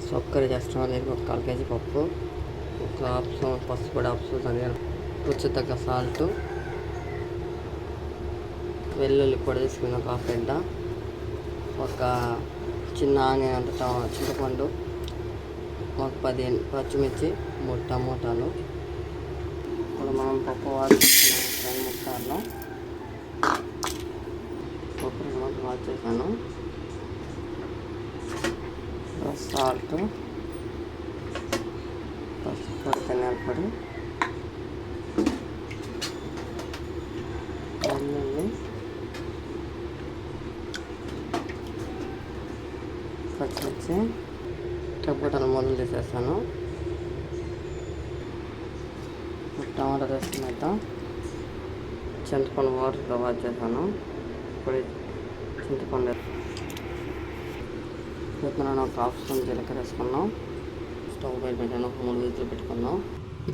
సొక్కరి చేస్తున్నాం. అనేది ఒక 1/4 కేజీ పప్పు, ఒక హాఫ్ స్పూన్ పసుపు పొడి, హాఫ్ స్పూన్ రుచి తగ్గ సాల్ట్, వెల్లుల్లి పొడి తీసుకుని ఒక హాఫ్ గడ్డ, ఒక చిన్న ఆనియన్ అంత చింతపండు, ఒక 10 పచ్చిమిర్చి, 3 టమోటాలు. ఇప్పుడు మనం పప్పు వాడుతున్నాం. 2 ముక్కలు పప్పు వాష్ చేశాను. సాల్ట్, పసుపు పొడి, ధనియాల పొడి, వెల్లుల్లి, పచ్చిమిర్చి, టమాటాలు మొదలు తీసేస్తాను. టమాటాలు వేసుకున్నాక చింతపండు వాటర్తో వాష్ చేశాను. ఇప్పుడు చింతపండు విత్తనాలు ఒక హాఫ్ స్పూన్ జీలకర్ర వేసుకున్నాం. స్టవ్ పైన పెట్టాను. ఒక 3 విజిల్లు పెట్టుకున్నాం.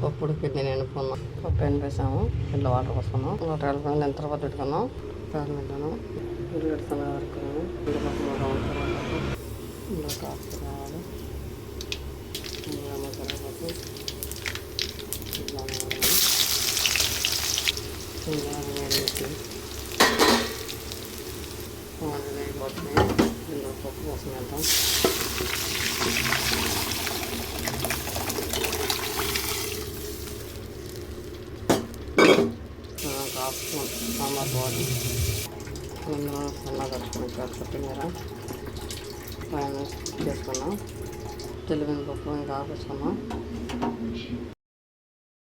పప్పు ఉడికి నేను ఎనుకున్నాం. పప్పు వేసాము. ఇట్లా వాటర్ పోసుకున్నాం. 150 నేను తర్వాత పెట్టుకున్నాం. ప్యాన్ పెట్టాను. ఇల్లు పెడతాను వరకు ఇందులో కాఫీ కావాలి. కరివేపాకు, పోతున్నాయి. ఇందులో పప్పు కోసం వెళ్తాం. హాఫ్ స్పూన్ సాంబార్ పౌడర్, ఇందులో సన్నగా కట్టుకుని కొత్తిమీర పైన చేసుకున్నాం. తెలుగు పప్పు ఇంకా ఆపేసుకున్నాం.